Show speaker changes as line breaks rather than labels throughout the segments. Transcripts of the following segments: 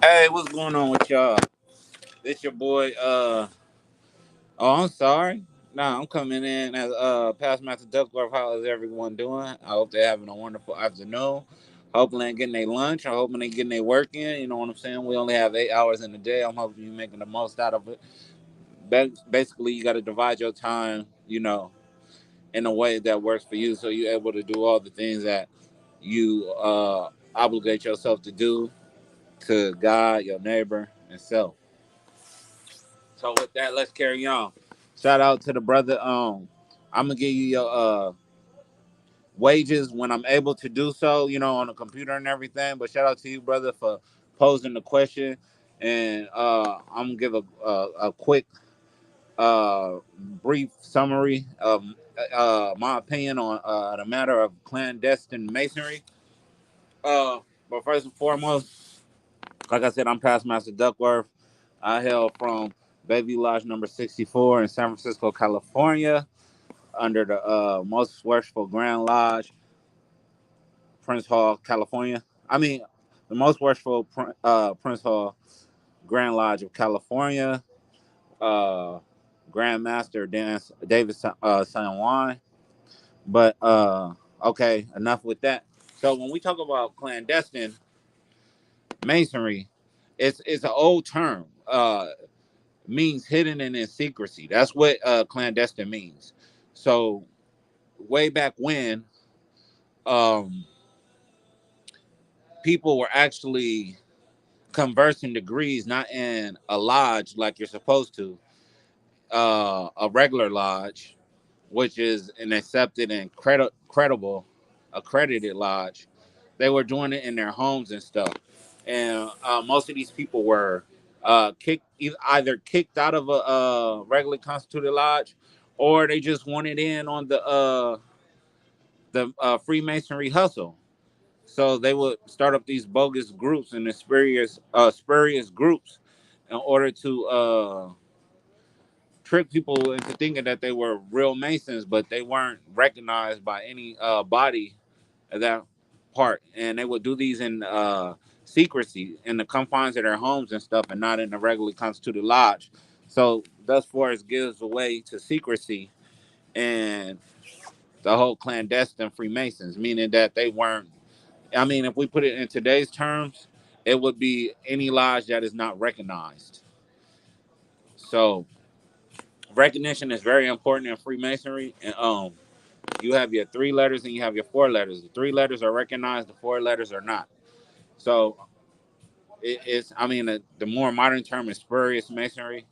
Hey, what's going on with y'all? This your boy. Oh, I'm sorry. Nah, I'm coming in as Past Master Duckworth. How is everyone doing? I hope they're having a wonderful afternoon. Hopefully, they're getting their lunch. I'm hoping they're getting their work in. You know what I'm saying? We only have 8 hours in the day. I'm hoping you're making the most out of it. Basically, you got to divide your time. In a way that works for you, so you're able to do all the things that you obligate yourself to do to God, your neighbor, and self. So with that, let's carry on. Shout out to the brother. I'm gonna give you your wages when I'm able to do so, on the computer and everything. But shout out to you, brother, for posing the question. And I'm gonna give a quick, brief summary of my opinion on the matter of clandestine masonry. But first and foremost, like I said, I'm past Master Duckworth. I hail from Baby Lodge number 64 in San Francisco, California, under the Most Worshipful Grand Lodge, Prince Hall, California. I mean, the Most Worshipful Prince Hall Grand Lodge of California, uh, Grand Master David San Juan. But okay, enough with that. So when we talk about clandestine masonry, it's an old term. Means hidden and in secrecy. That's what clandestine means. So way back when, um, people were actually conversing degrees, not in a lodge like you're supposed to, a regular lodge, which is an accepted and credible, accredited lodge. They were doing it in their homes and stuff, and most of these people were either kicked out of a regularly constituted lodge, or they just wanted in on the Freemasonry hustle. So they would start up these bogus groups and the spurious groups in order to trick people into thinking that they were real Masons, but they weren't recognized by any body of that part. And they would do these in secrecy in the confines of their homes and stuff, and not in a regularly constituted lodge. So thus far, it gives away to secrecy and the whole clandestine Freemasons, meaning that they weren't. I mean, if we put it in today's terms, it would be any lodge that is not recognized. So recognition is very important in Freemasonry. And you have your 3 letters and you have your 4 letters. The 3 letters are recognized, the 4 letters are not. So it's, I mean, the more modern term is spurious masonry.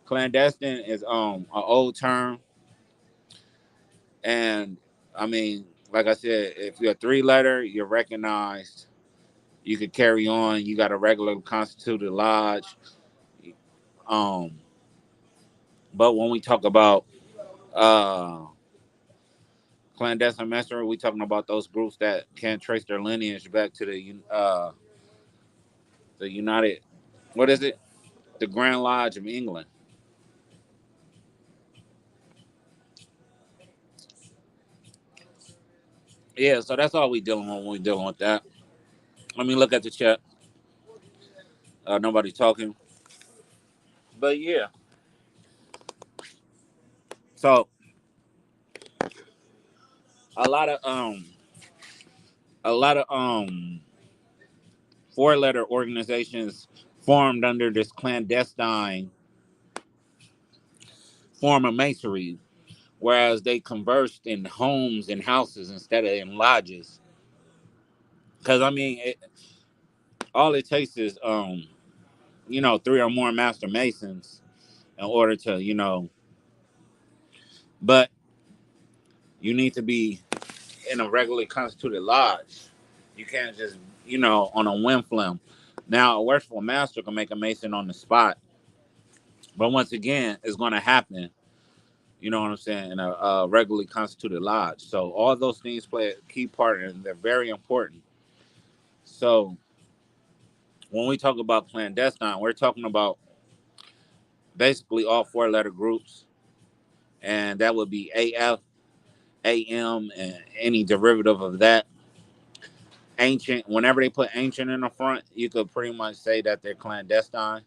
Clandestine is an old term, and I mean, like I said, if you're a 3 letter, you're recognized. You could carry on. You got a regular constituted lodge. Um, but when we talk about uh, clandestine masonry, we talking about those groups that can't trace their lineage back to the United. What is it? The Grand Lodge of England. Yeah, so that's all we dealing with when we dealing with that. Let me look at the chat. Nobody talking, but yeah. So a lot of um, a lot of 4 letter organizations formed under this clandestine form of masonry, whereas they conversed in homes and houses instead of in lodges. Because I mean, all it takes is 3 or more master masons in order to but you need to be in a regularly constituted lodge. You can't just on a whim flim. Now a worshipful master can make a mason on the spot, but once again, it's going to happen. You know what I'm saying? In a regularly constituted lodge. So all those things play a key part, and they're very important. So when we talk about clandestine, we're talking about basically all 4 letter groups, and that would be AF, AM, and any derivative of that. ancient. Whenever they put ancient in the front, you could pretty much say that they're clandestine.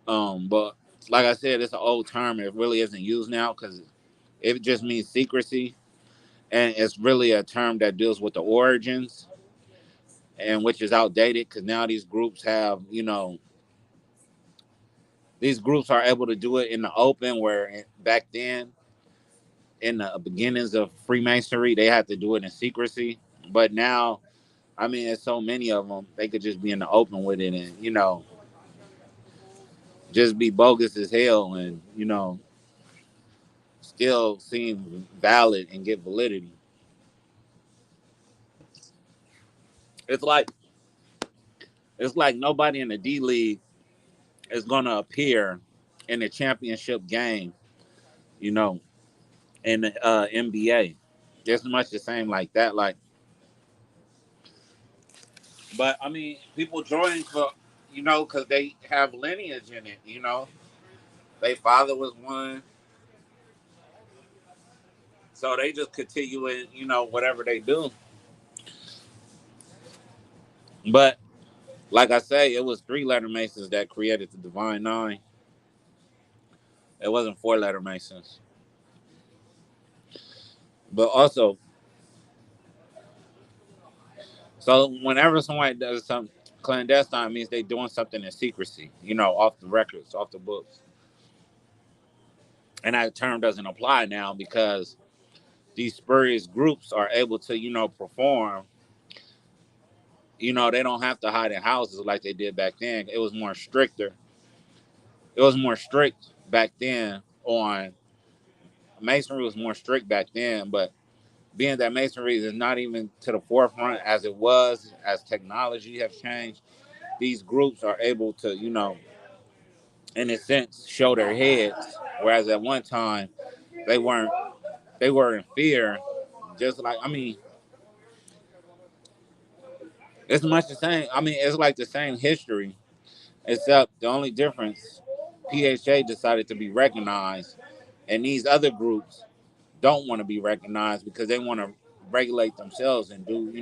But like I said, it's an old term. It really isn't used now because it just means secrecy, and it's really a term that deals with the origins, and which is outdated because now these groups have, these groups are able to do it in the open, where back then, in the beginnings of Freemasonry, they had to do it in secrecy. But now, I mean, there's so many of them, they could just be in the open with it and, just be bogus as hell and, still seem valid and get validity. It's like nobody in the D League is gonna appear in the championship game, you know, in the NBA. It's much the same like that. Like, but I mean, people join for, because they have lineage in it. Their father was one, so they just continue in, whatever they do. But like I say, it was 3-letter Masons that created the Divine Nine. It wasn't 4-letter Masons. But also, so whenever somebody does something clandestine, means they doing something in secrecy, off the records, off the books. And that term doesn't apply now because these spurious groups are able to, perform. They don't have to hide in houses like they did back then. It was more stricter. It was more strict back then on masonry was more strict back then, but being that masonry is not even to the forefront as it was, as technology has changed, these groups are able to, in a sense, show their heads. Whereas at one time they weren't. They were in fear. Just like, I mean, it's much the same. I mean, it's like the same history, except the only difference, PHA decided to be recognized, and these other groups don't want to be recognized because they want to regulate themselves and do,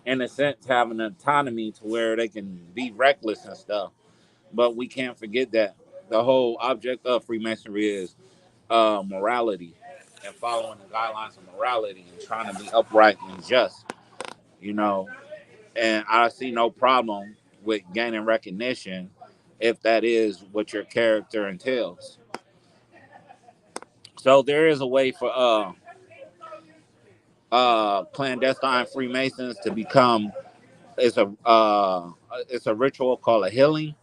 in a sense, have an autonomy to where they can be reckless and stuff. But we can't forget that the whole object of Freemasonry is morality and following the guidelines of morality and trying to be upright and just, you know. And I see no problem with gaining recognition if that is what your character entails. So there is a way for clandestine Freemasons to become. It's a ritual called a healing,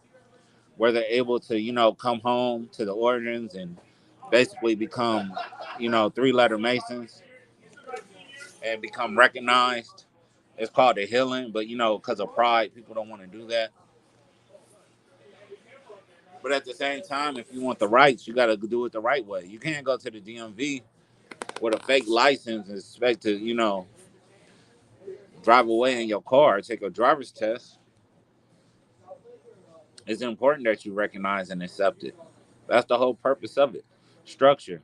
where they're able to, come home to the origins and basically become, 3-letter Masons and become recognized. It's called the healing, but because of pride, people don't want to do that. But at the same time, if you want the rights, you got to do it the right way. You can't go to the DMV with a fake license and expect to, drive away in your car, take a driver's test. It's important that you recognize and accept it. That's the whole purpose of it. Structure,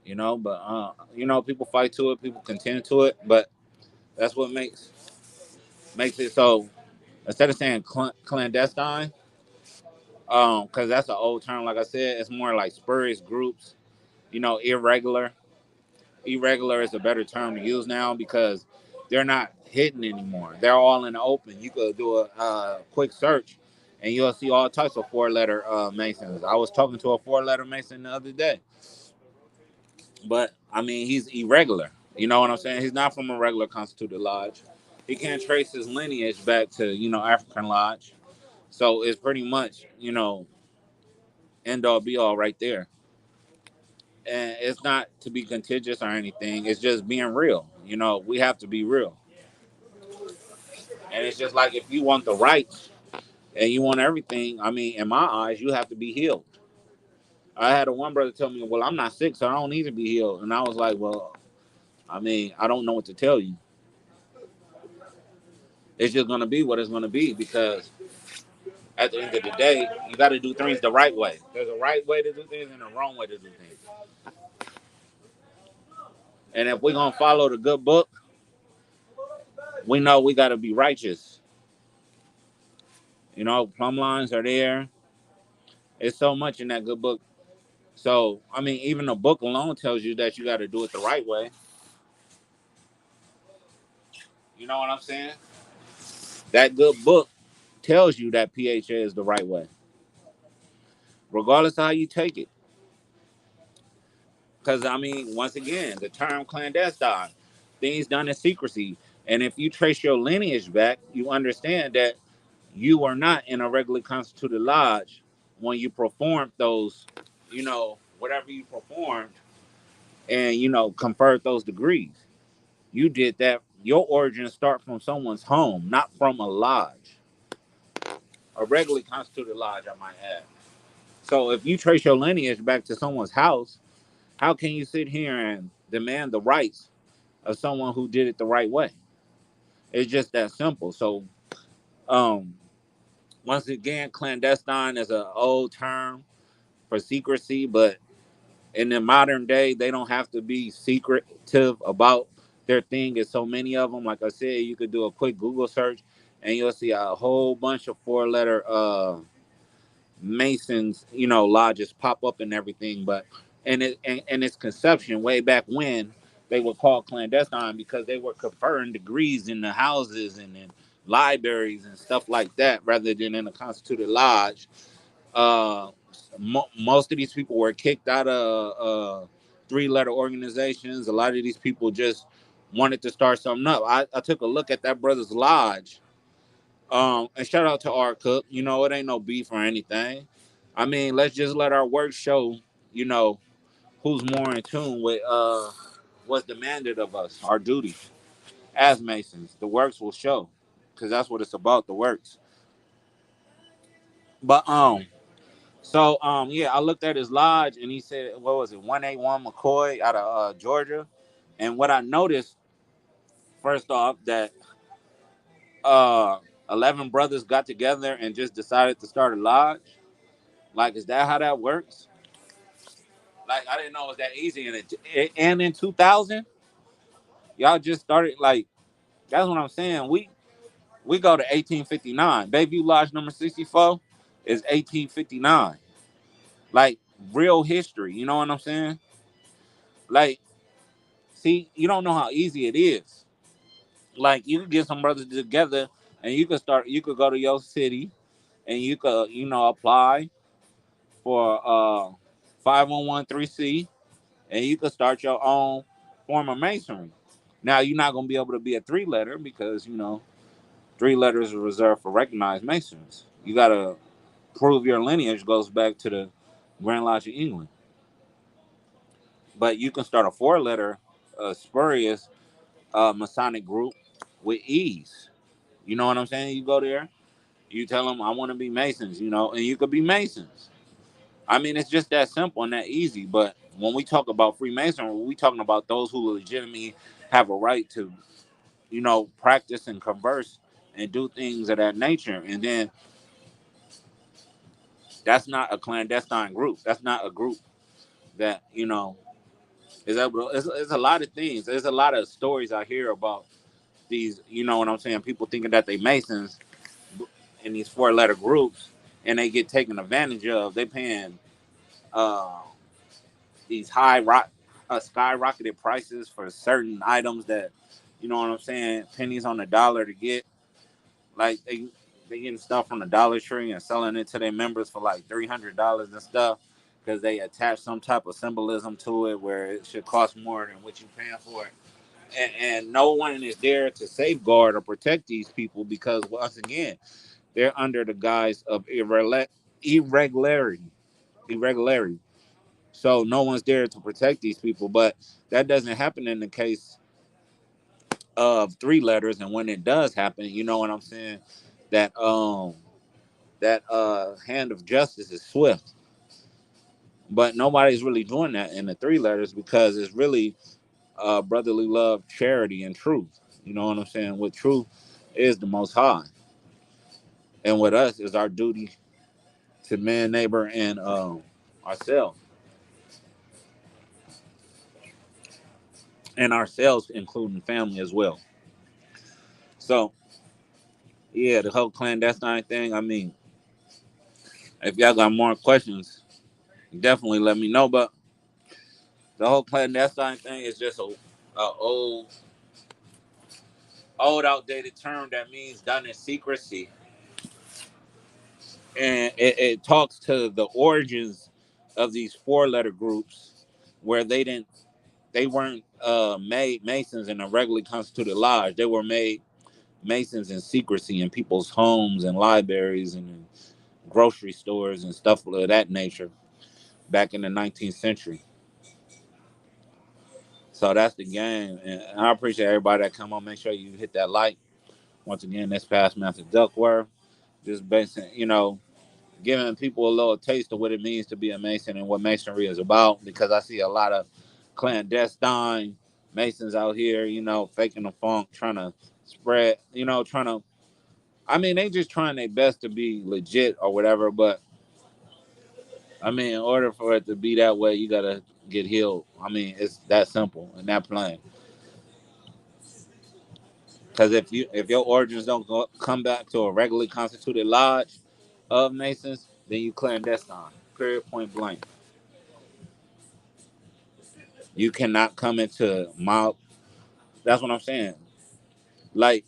but people fight to it, people contend to it, but that's what makes it so. Instead of saying clandestine, because that's an old term, like I said, it's more like spurious groups, irregular. Irregular is a better term to use now because they're not hidden anymore. They're all in the open. You could do a quick search and you'll see all types of 4-letter Masons. I was talking to a 4-letter Mason the other day, but I mean, he's irregular. You know what I'm saying? He's not from a regular constituted lodge. He can't trace his lineage back to, African lodge. So it's pretty much, end all be all right there. And it's not to be contentious or anything. It's just being real. We have to be real. And it's just like if you want the rights and you want everything, I mean, in my eyes, you have to be healed. I had a one brother tell me, well, I'm not sick, so I don't need to be healed. And I was like, well, I mean, I don't know what to tell you. It's just going to be what it's going to be because at the end of the day, you got to do things the right way. There's a right way to do things and a wrong way to do things. And if we're going to follow the good book We know we got to be righteous. You know, plumb lines are there. It's so much in that good book. So, I mean, even the book alone tells you that you got to do it the right way. You know what I'm saying? That good book tells you that PHA is the right way, regardless of how you take it. Because, I mean, once again, the term clandestine, things done in secrecy. And if you trace your lineage back, you understand that you are not in a regularly constituted lodge when you performed those, whatever you performed and, conferred those degrees. You did that. Your origins start from someone's home, not from a lodge, a regularly constituted lodge, I might add. So if you trace your lineage back to someone's house, how can you sit here and demand the rights of someone who did it the right way? It's just that simple. So, um, once again, clandestine is an old term for secrecy, but in the modern day, they don't have to be secretive about their thing. There's so many of them. Like I said, you could do a quick Google search, and you'll see a whole bunch of four-letter Masons, lodges pop up and everything. But and its conception way back when they were called clandestine because they were conferring degrees in the houses and in libraries and stuff like that, rather than in a constituted lodge. Uh, Most of these people were kicked out of three-letter organizations. A lot of these people just wanted to start something up. I took a look at that brother's lodge. And shout out to R Cook. It ain't no beef or anything. I mean, let's just let our work show, you know, who's more in tune with what's demanded of us, our duty as Masons. The works will show, because that's what it's about, the works. But yeah, I looked at his lodge and he said, what was it, 181 McCoy out of Georgia. And what I noticed, first off, that uh 11 brothers got together and just decided to start a lodge. Like, is that how that works? Like, I didn't know it was that easy. And in 2000, y'all just started. Like, that's what I'm saying. We go to 1859. Bayview Lodge number 64 is 1859. Like, real history. You know what I'm saying? Like, see, you don't know how easy it is. Like, you could get some brothers together and you could start. You could go to your city and you could, apply for 5113C, and you could start your own form of masonry. Now, you're not going to be able to be a three-letter because, three letters are reserved for recognized masons. You got to prove your lineage goes back to the Grand Lodge of England. But you can start a four-letter spurious Masonic group with ease. You know what I'm saying? You go there, you tell them, I want to be Masons, and you could be Masons. I mean, it's just that simple and that easy. But when we talk about Freemasonry, we talking about those who legitimately have a right to, practice and converse and do things of that nature. And then that's not a clandestine group. That's not a group that, is able to, it's a lot of things. There's a lot of stories I hear about these, you know what I'm saying, people thinking that they Masons in these four-letter groups and they get taken advantage of. They paying uh, these skyrocketed prices for certain items that, you know what I'm saying, pennies on the dollar to get. Like, they getting stuff from the Dollar Tree and selling it to their members for like $300 and stuff because they attach some type of symbolism to it where it should cost more than what you're paying for it. And no one is there to safeguard or protect these people because, once again, they're under the guise of irregularity. Irregularity. So no one's there to protect these people. But that doesn't happen in the case of three letters. And when it does happen, you know what I'm saying? That hand of justice is swift. But nobody's really doing that in the three letters because it's really brotherly love, charity, and truth. You know what I'm saying? With truth is the most high. And with us is our duty to man, neighbor, and ourselves. And ourselves, including family as well. So yeah, the whole clandestine thing. I mean, if y'all got more questions, definitely let me know. But the whole clandestine thing is just a old outdated term that means done in secrecy, and it talks to the origins of these four-letter groups where they weren't made masons in a regularly constituted lodge. They were made masons in secrecy in people's homes and libraries and in grocery stores and stuff of that nature back in the 19th century. So that's the game, and I appreciate everybody that come on. Make sure you hit that like. Once again, this past Master Duckworth, just basing, giving people a little taste of what it means to be a Mason and what Masonry is about. Because I see a lot of clandestine Masons out here, faking the funk, trying to spread, trying to. I mean, they just trying their best to be legit or whatever. But I mean, in order for it to be that way, you gotta get healed. I mean, it's that simple and that plain. Because if your origins don't come back to a regularly constituted lodge of Masons, then you clandestine. Period. Point blank. You cannot come into my. That's what I'm saying. Like,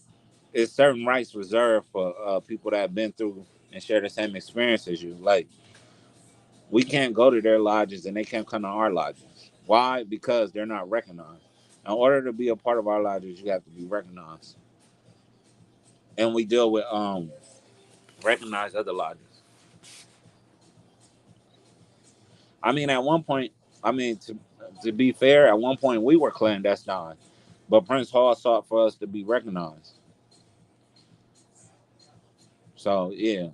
it's certain rights reserved for people that have been through and share the same experience as you. Like, we can't go to their lodges and they can't come to our lodges. Why? Because they're not recognized. In order to be a part of our lodges, you have to be recognized. And we deal with recognized other lodges. I mean, at one point, I mean, to be fair, at one point we were clandestine, but Prince Hall sought for us to be recognized. So yeah,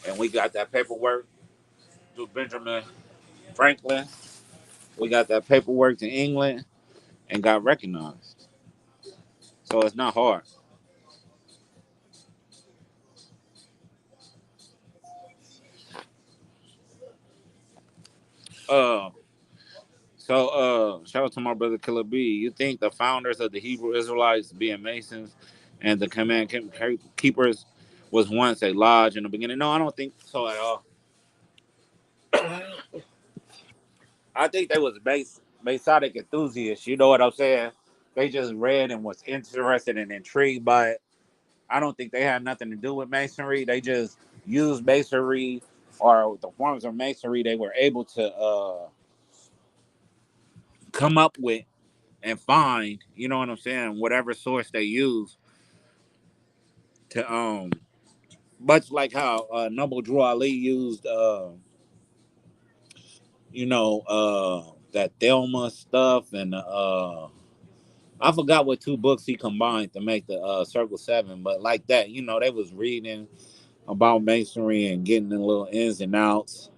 and we got that paperwork through Benjamin Franklin. We got that paperwork to England and got recognized. So it's not hard. Uh, shout out to my brother Killer B. You think the founders of the Hebrew Israelites, being Masons, and the command keepers, was once a lodge in the beginning? No, I don't think so at all. I think they was Masonic enthusiasts. You know what I'm saying? They just read and was interested and intrigued by it. I don't think they had nothing to do with masonry. They just used masonry or the forms of masonry they were able to come up with and find. You know what I'm saying? Whatever source they use to much like how Noble Drew Ali used that Thelma stuff and I forgot what two books he combined to make the Circle Seven, but like that, they was reading about masonry and getting the little ins and outs.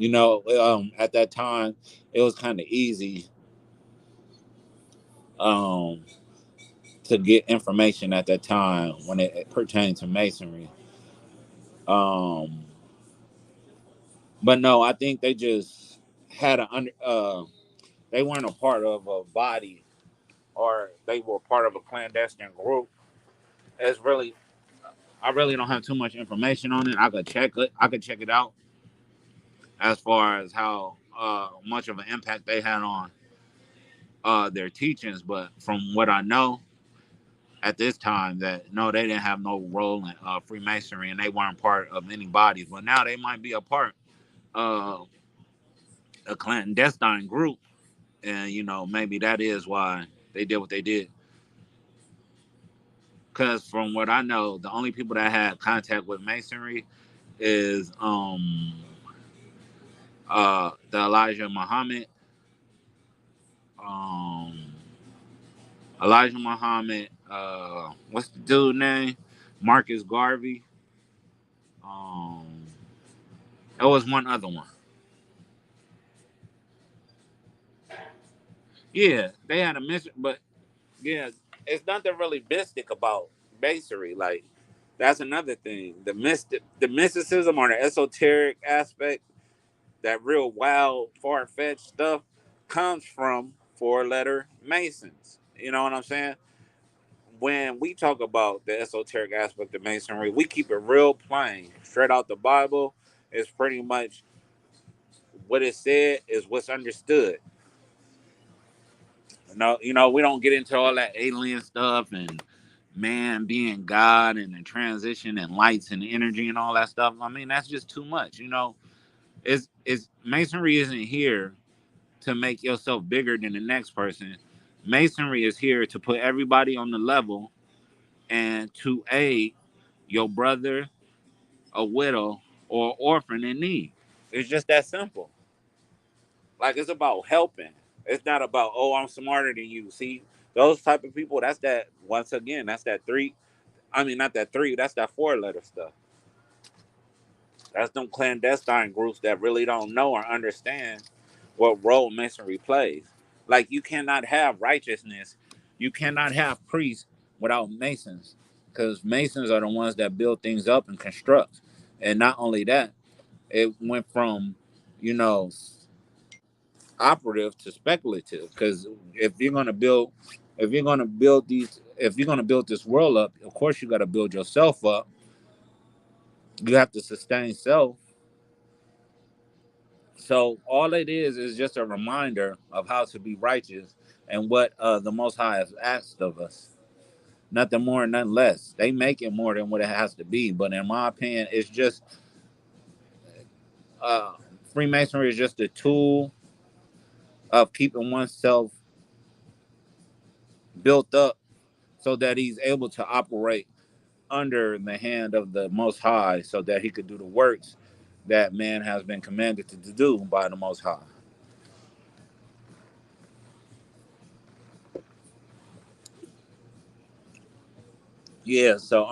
At that time, it was kind of easy um, to get information at that time when it pertained to masonry. Um, but no, I think they just had they weren't a part of a body or they were part of a clandestine group. It's really I really don't have too much information on it. I could check it. I could check it out as far as how much of an impact they had on their teachings. But from what I know at this time, that no, they didn't have no role in Freemasonry, and they weren't part of any bodies. But now they might be a part of a clandestine group, and maybe that is why they did what they did. Because from what I know, the only people that had contact with Masonry is the Elijah Muhammad, um, what's the dude name? Marcus Garvey. Um, there was one other one. Yeah, they had a mission, but yeah, it's nothing really mystic about masonry. Like that's another thing. The mysticism or the esoteric aspect, that real wild, far fetched stuff, comes from four-letter Masons. You know what I'm saying? when we talk about the esoteric aspect of Masonry, we keep it real plain, straight out the Bible. It's pretty much what it said is what's understood. We don't get into all that alien stuff and man being God and the transition and lights and energy and all that stuff. I mean, that's just too much. It's Masonry isn't here to make yourself bigger than the next person. Masonry is here to put everybody on the level and to aid your brother, a widow, or orphan in need. It's just that simple. Like, it's about helping. It's not about, oh, I'm smarter than you. See, those type of people, that's that, once again, that's that three. I mean, not that three, that's that four-letter stuff. That's them clandestine groups that really don't know or understand what role Masonry plays. Like, you cannot have righteousness. You cannot have priests without Masons. Because Masons are the ones that build things up and construct. And not only that, it went from, you know, operative to speculative. Because if you're gonna build this world up, of course you gotta build yourself up. You have to sustain self. So all it is just a reminder of how to be righteous and what the Most High has asked of us. Nothing more, nothing less. They make it more than what it has to be, but in my opinion, it's just uh, Freemasonry is just a tool of keeping oneself built up so that he's able to operate under the hand of the Most High, so that he could do the works that man has been commanded to do by the Most High. Yeah, so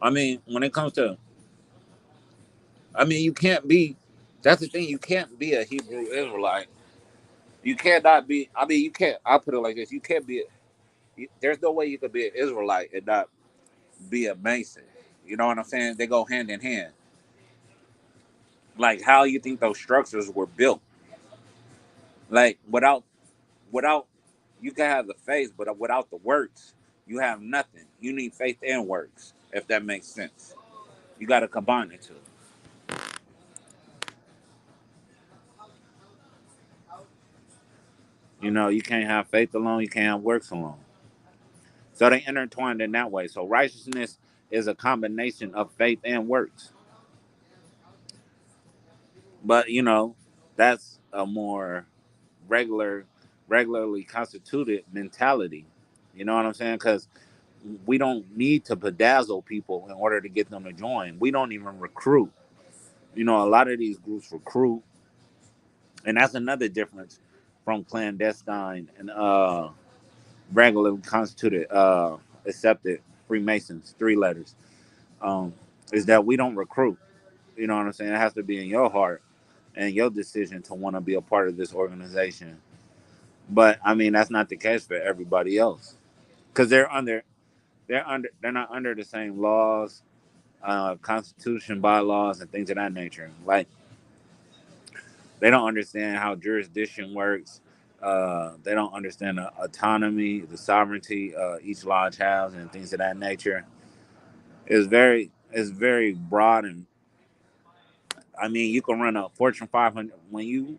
I mean, when it comes to, I mean, you can't be. That's the thing. You can't be a Hebrew Israelite. You cannot be. I mean, you can't. I'll put it like this: you can't be. There's no way you could be an Israelite and not be a Mason. You know what I'm saying? They go hand in hand. Like, how you think those structures were built? Like, without you can have the faith, but without the works, you have nothing. You need faith and works, if that makes sense. You got to combine the two. You can't have faith alone. You can't have works alone. So they intertwined in that way. So righteousness is a combination of faith and works. But that's a more regular, regularly constituted mentality. You know what I'm saying? Because we don't need to bedazzle people in order to get them to join. We don't even recruit. A lot of these groups recruit, and that's another difference from clandestine and regularly constituted, accepted Freemasons. Three letters. Is that we don't recruit. You know what I'm saying? It has to be in your heart and your decision to want to be a part of this organization. But I mean, that's not the case for everybody else because they're not under the same laws, constitution, bylaws, and things of that nature. Like, they don't understand how jurisdiction works. They don't understand the autonomy, the sovereignty each lodge has, and things of that nature. It's very broad, and I mean, you can run a Fortune 500 when you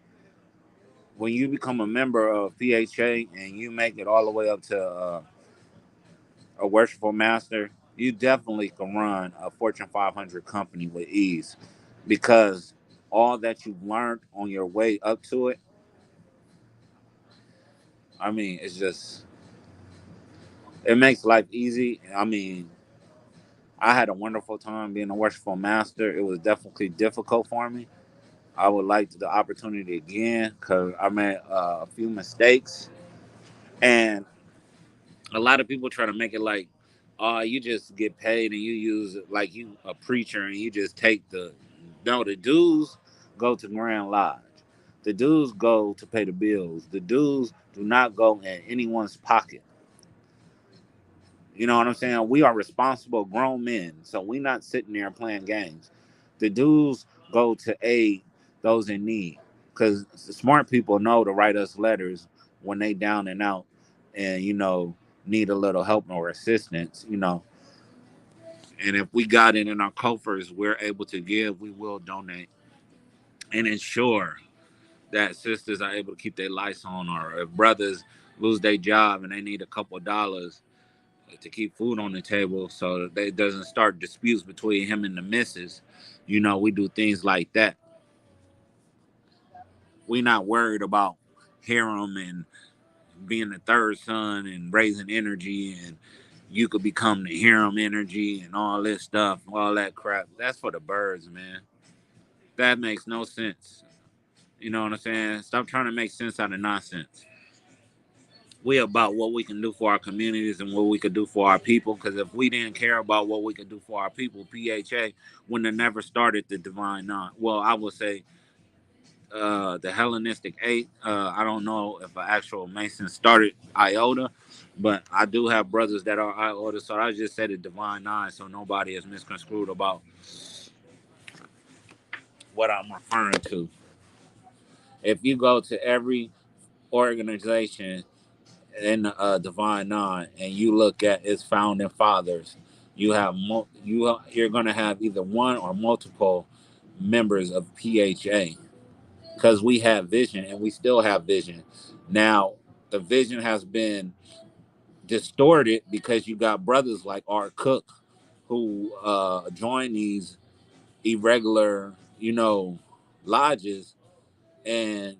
become a member of PHA and you make it all the way up to a worshipful master. You definitely can run a Fortune 500 company with ease because all that you've learned on your way up to it, I mean, it makes life easy. I mean, I had a wonderful time being a worshipful master. It was definitely difficult for me. I would like the opportunity again because I made a few mistakes, and a lot of people try to make it like, you just get paid and you use it like you a preacher and you just take the. No, the dues go to Grand Lodge. The dues go to pay the bills. The dues do not go in anyone's pocket. You know what I'm saying? We are responsible grown men, so we're not sitting there playing games. The dues go to aid those in need, because smart people know to write us letters when they down and out, and need a little help or assistance, and if we got it in our coffers, we're able to give, we will donate and ensure that sisters are able to keep their lights on, or if brothers lose their job and they need a couple of dollars to keep food on the table so that they doesn't start disputes between him and the missus. We do things like that. We not worried about Hiram and being the third son and raising energy, and you could become the Hiram energy and all this stuff, all that crap. That's for the birds, man. That makes no sense. You know what I'm saying? Stop trying to make sense out of nonsense. We about what we can do for our communities and what we could do for our people. Because if we didn't care about what we could do for our people, PHA wouldn't have never started the Divine Nine. Well, I would say the Hellenistic Eight. I don't know if an actual Mason started Iota, but I do have brothers that are Iota, so I just said the Divine Nine, so nobody is misconstrued about what I'm referring to. If you go to every organization in the Divine Nine and you look at its founding fathers, you're going to have either one or multiple members of PHA, because we have vision and we still have vision. Now, the vision has been distorted because you got brothers like Art Cook who join these irregular, lodges, and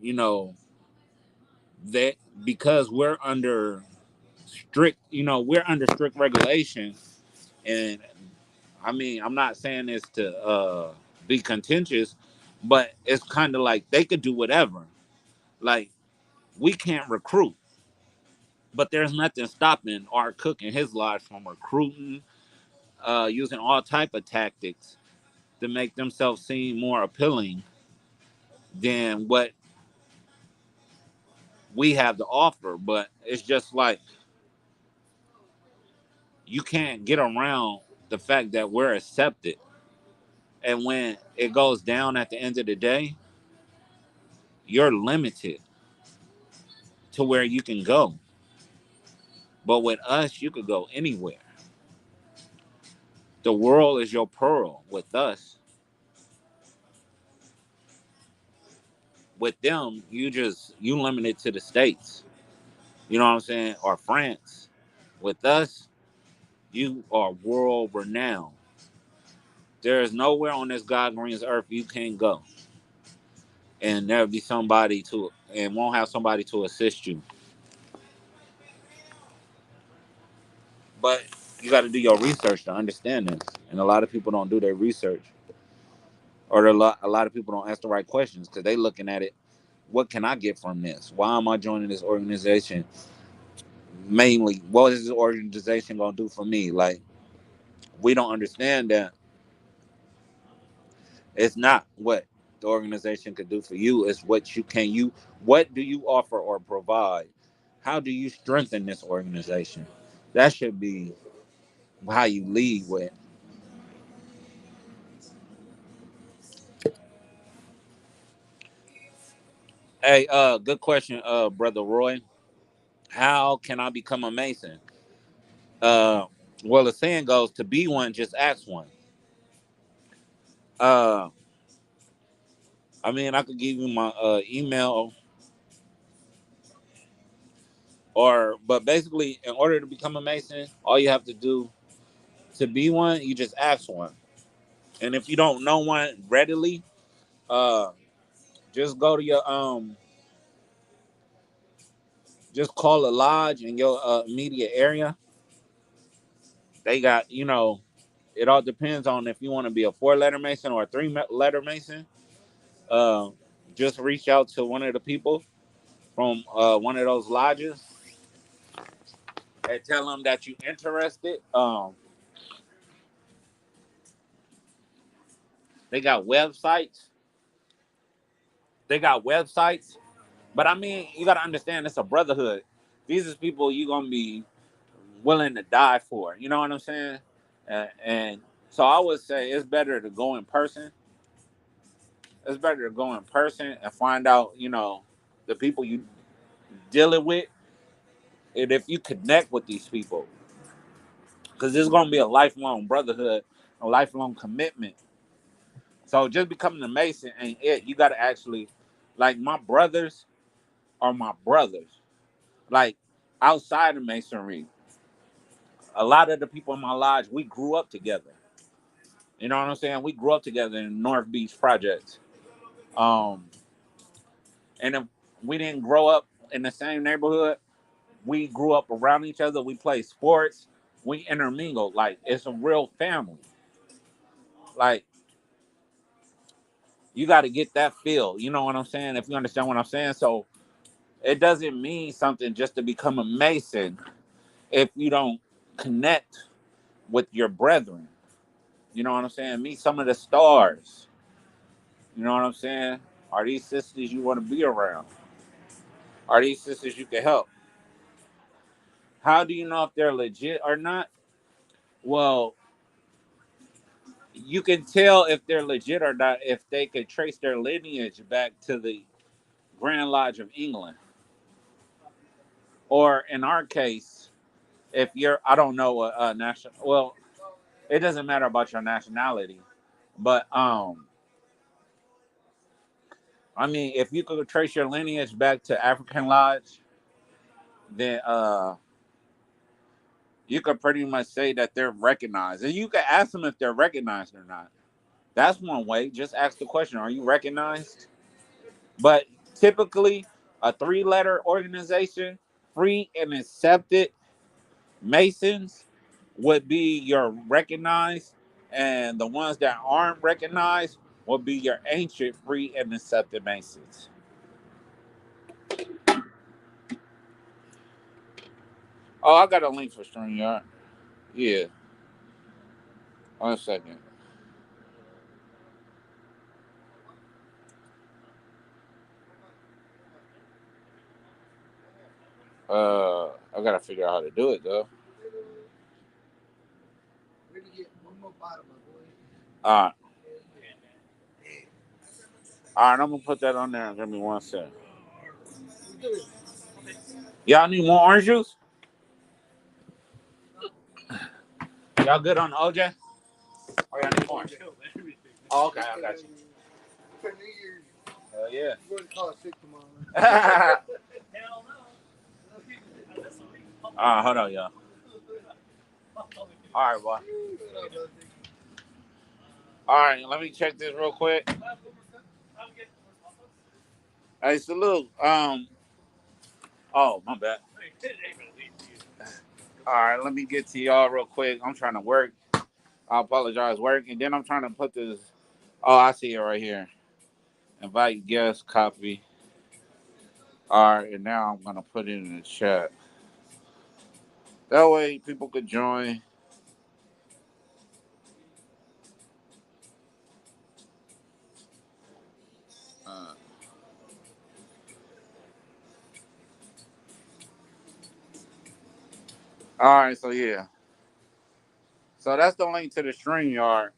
that because we're under strict regulation. And I mean, I'm not saying this to be contentious, but it's kind of like they could do whatever. Like, we can't recruit, but there's nothing stopping Art Cook and his lodge from recruiting, using all type of tactics to make themselves seem more appealing than what we have to offer. But it's just like you can't get around the fact that we're accepted. And when it goes down at the end of the day, you're limited to where you can go. But with us, you could go anywhere. The world is your pearl. With us, with them, you limited to the States. You know what I'm saying? Or France. With us, you are world renowned. There is nowhere on this God green's earth you can't go. And there'll be somebody and won't have somebody to assist you. But you got to do your research to understand this. And a lot of people don't do their research. Or a lot of people don't ask the right questions because they looking at it. What can I get from this? Why am I joining this organization? Mainly, what is this organization going to do for me? Like, we don't understand that it's not what the organization could do for you. It's what do you offer or provide? How do you strengthen this organization? That should be how you lead with. Hey, good question, brother Roy. How can I become a Mason? Uh, well, the saying goes, to be one, just ask one. Uh, I mean, I could give you my email, but basically, in order to become a Mason, all you have to do to be one, you just ask one. And if you don't know one readily, uh, just go to your just call a lodge in your immediate area. They got, it all depends on if you want to be a 4-letter Mason or a 3-letter Mason. Uh, just reach out to one of the people from one of those lodges and tell them that you're interested. They got websites. They got websites. But I mean, you got to understand it's a brotherhood. These is people you're going to be willing to die for. You know what I'm saying? And so I would say it's better to go in person. It's better to go in person and find out, the people you dealing with And if you connect with these people, because there's going to be a lifelong brotherhood, a lifelong commitment. So just becoming a Mason ain't it. You got to actually, like, my brothers are my brothers. Like, outside of Masonry, a lot of the people in my lodge, we grew up together. You know what I'm saying? We grew up together in North Beach projects. Um, and if we didn't grow up in the same neighborhood, we grew up around each other. We played sports. We intermingled. Like, it's a real family. Like, you got to get that feel. You know what I'm saying? If you understand what I'm saying. So it doesn't mean something just to become a Mason if you don't connect with your brethren. You know what I'm saying? Meet some of the stars. You know what I'm saying? Are these sisters you want to be around? Are these sisters you can help? How do you know if they're legit or not? Well, you can tell if they're legit or not if they could trace their lineage back to the Grand Lodge of England. Or in our case, if you're, I don't know, a national, well, it doesn't matter about your nationality, but I mean, if you could trace your lineage back to African Lodge, then you could pretty much say that they're recognized, and you could ask them if they're recognized or not. That's one way. Just ask the question: are you recognized? But typically, a three-letter organization, free and accepted Masons, would be your recognized, and the ones that aren't recognized will be your ancient, free and accepted Masons. Oh, I got a link for StreamYard. Yeah, 1 second. I gotta figure out how to do it though. All right, all right. I'm gonna put that on there. Give me 1 second. Y'all need more orange juice? Y'all good on the OJ? Oh, y'all need more? Oh, okay, I got you. Hell yeah. Hold on, y'all. All right, boy. All right, let me check this real quick. Hey, salute. Oh, my bad. All right, let me get to y'all real quick. I'm trying to work. I apologize, work, and then I'm trying to put this. Oh, I see it right here. Invite guest, copy. All right, and now I'm gonna put it in the chat. That way, people could join. Uh, all right, so yeah, so that's the link to the StreamYard.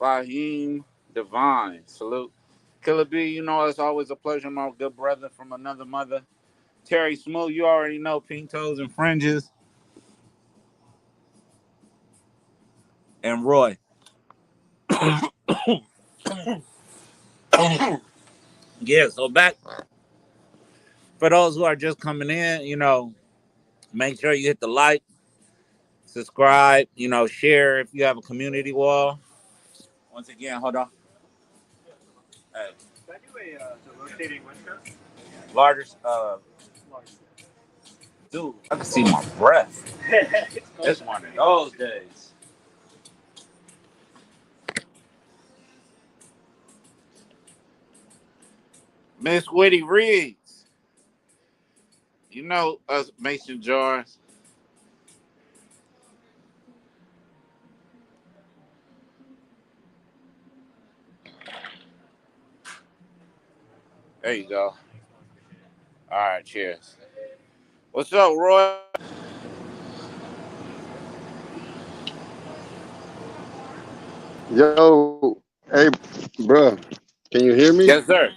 Fahim Divine, salute. Killer B, you know it's always a pleasure, my good brother from another mother. Terry Smooth, you already know Pink Toes and Fringes, and Roy. Yeah, so back for those who are just coming in, make sure you hit the like, subscribe, share if you have a community wall. Once again, hold on. Hey. Can I do the rotating Westcoast? Larger, dude, I can see my breath. It's one of those days. Miss Whitty Riggs, you know us Mason jars. There you go. All right, cheers. What's up, Roy?
Yo, hey, bruh, can you hear me?
Yes, sir.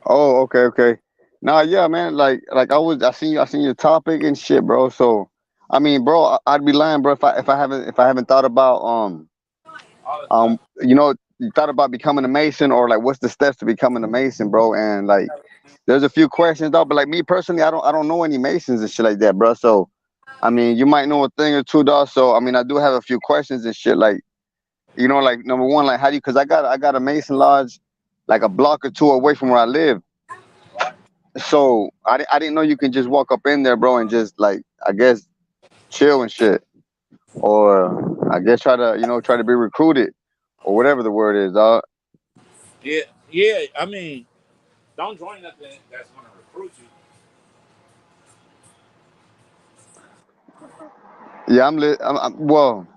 Oh, okay, okay. Nah, yeah, man. I seen your topic and shit, bro. So, I mean, bro, I'd be lying, bro, if I haven't thought about
All the time.
you thought about becoming a mason, or like what's the steps to becoming a mason, bro? And like, there's a few questions though, but like me personally, I don't know any masons and shit like that, bro. So, I mean, you might know a thing or two, dog. So, I mean, I do have a few questions and shit. Like, like number one, like how do you? Because I got a mason lodge, like a block or two away from where I live.
Right?
So I didn't know you can just walk up in there, bro, and just like I guess chill and shit, or I guess try to be recruited, or whatever the word is, dog.
Yeah, yeah. I mean, don't join nothing that's gonna recruit you.
Yeah, well.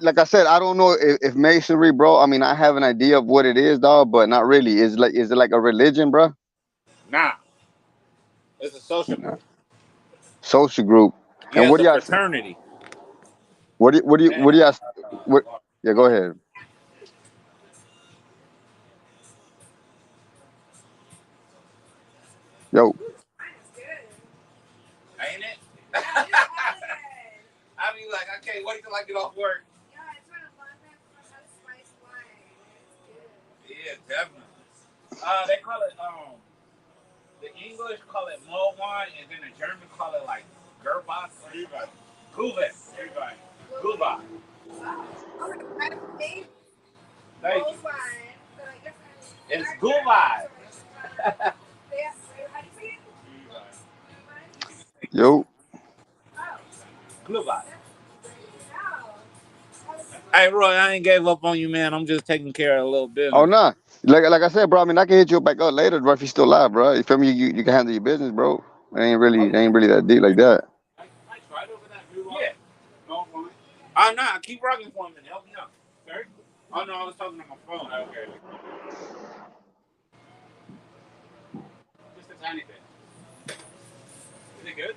Like I said, I don't know if masonry, bro. I mean, I have an idea of what it is, dog, but not really. Is it like a religion, bro?
Nah, it's a social group.
Social group. And
Yeah, it's a fraternity.
what do y'all what? Yeah, go ahead. Yo,
Ain't it? I mean, like, I can't wait till I get off work. Yeah, definitely. They call it the English call it mulled wine, and then the German call it like Gerbach. Guvet. Guvet. Thank you. It's Guvet.
yo.
Guvet. Hey, Roy, I ain't gave up on you, man. I'm just taking care of a little
Oh
business.
nah. Like I said, bro. I mean, I can hit you back up later, bro. If you still alive, bro. You feel me? You can handle your business, bro. It ain't really that deep like that.
Yeah. No fun. Nah, keep rocking for a minute. Help me out. Sorry? Oh, no, I was talking on my phone. Okay. Just a tiny bit. Is it good?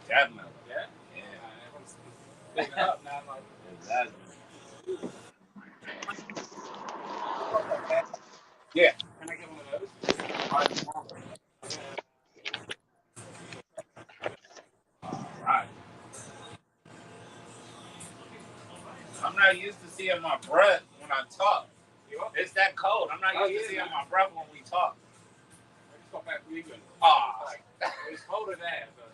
Definitely. Yeah? Yeah. Everyone's picking it up now. Like, exactly. Yeah. Can I get one of those? All right. I'm not used to seeing my breath when I talk. It's that cold. I'm not used to seeing my breath when we talk. I just got back from England. Ah. It's colder there, but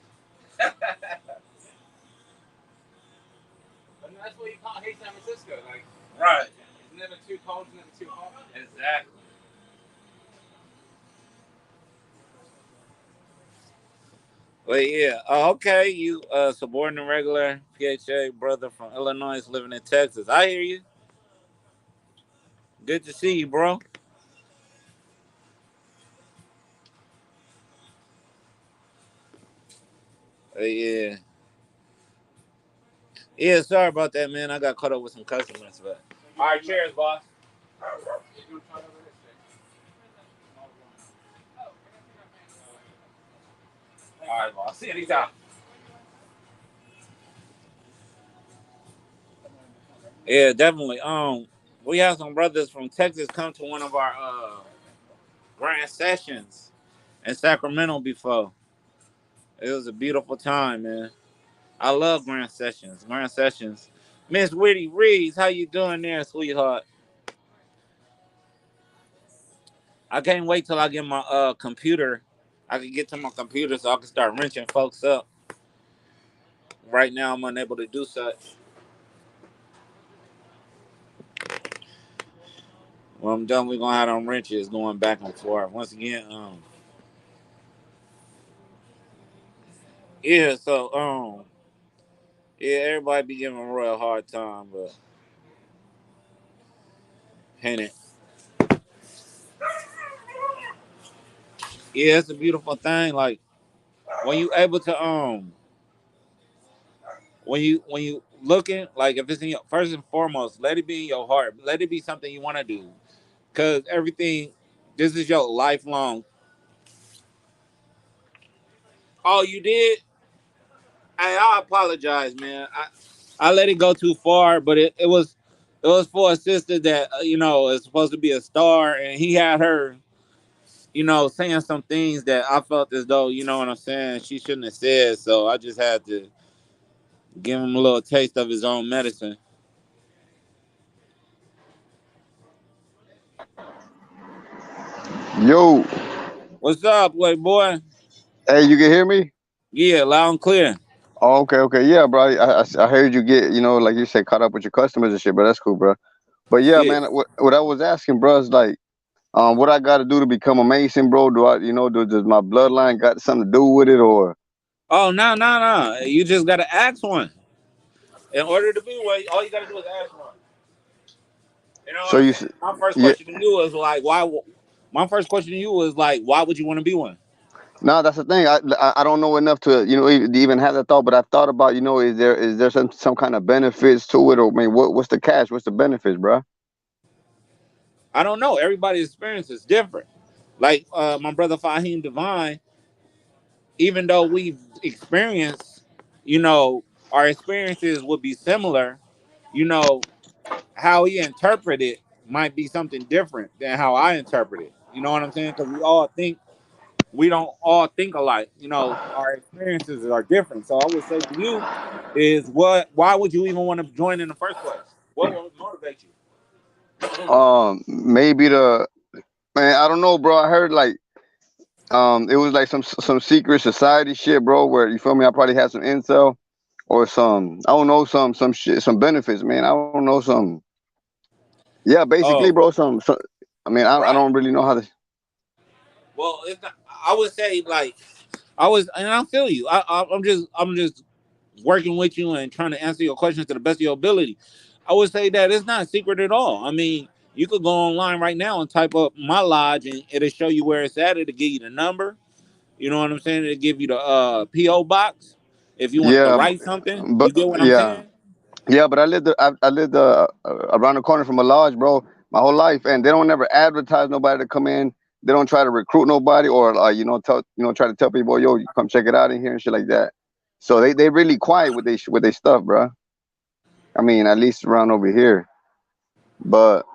that's why you can't hate San Francisco. Like, right. It's never too cold, it's never too hot. Exactly. Well, yeah. Okay, you subordinate regular PHA brother from Illinois living in Texas. I hear you. Good to see you, bro. Yeah. Yeah, sorry about that, man. I got caught up with some customers, but. All right, cheers, boss. All right, boss. See you anytime. Yeah, definitely. We have some brothers from Texas come to one of our grand sessions in Sacramento before. It was a beautiful time, man. I love grand sessions. Grand sessions. Miss Whitty Reeves, how you doing there, sweetheart? I can't wait till I get my computer. I can get to my computer so I can start wrenching folks up. Right now, I'm unable to do such. When I'm done, we're gonna have them wrenches going back and forth. Once again, yeah. So, yeah, everybody be giving Roy a hard time, but ain't it? Yeah, it's a beautiful thing. Like when you able to when you looking, like if it's in your first and foremost, let it be in your heart. Let it be something you want to do, cause everything. This is your lifelong. Oh, you did? I apologize, man. I let it go too far, but it was for a sister that is supposed to be a star, and he had her. saying some things that I felt as though, you know what I'm saying, she shouldn't have said. So I just had to give him a little taste of his own medicine.
Yo,
What's up, boy?
hey, you can hear me?
Yeah, loud and clear.
Oh, okay, okay, yeah, bro. I heard you get, like you said, caught up with your customers and shit, bro. That's cool, bro. But yeah,
Yeah.
man, what I was asking, bro, is like, what I got to do to become a Mason, bro? Do I, does my bloodline got something to do with it, or
Oh, no, no, no. You just got to ask one. In order to be one, all you got to do is ask one. You know what
so
I'm
you,
saying? My first
yeah?
question to you was like, why? My first question to you was like, why would you want to be one?
No, that's the thing. I don't know enough to even have that thought, but I've thought about is there some kind of benefits to it, or I mean, what's the catch? What's the benefits, bro?
I don't know. Everybody's experience is different. Like my brother Fahim Divine, even though we've experienced, you know, our experiences would be similar, you know, how he interpreted it might be something different than how I interpret it. You know what I'm saying? Because we don't all think alike. You know, our experiences are different. So I would say to you is why would you even want to join in the first place? What will motivate you?
Maybe the man. I don't know, bro. I heard like it was like some secret society shit, bro. Where you feel me? I probably had some intel or some I don't know some shit, some benefits, man. I don't know some. Yeah, basically,
Oh,
bro. Some I mean, I
right.
don't really know how to.
Well, it's not, I would say like and I feel you. I'm just working with you and trying to answer your questions to the best of your ability. I would say that it's not a secret at all. I mean, you could go online right now and type up my lodge, and it'll show you where it's at. It'll give you the number. You know what I'm saying? It'll give you the PO box if you want to
Yeah,
write something.
but
You get what I'm
yeah.
saying?
Yeah, but I lived around the corner from a lodge, bro, my whole life, and they don't ever advertise nobody to come in. They don't try to recruit nobody or try to tell people, yo, you come check it out in here and shit like that. So they really quiet with they stuff, bro. I mean, at least around over here. But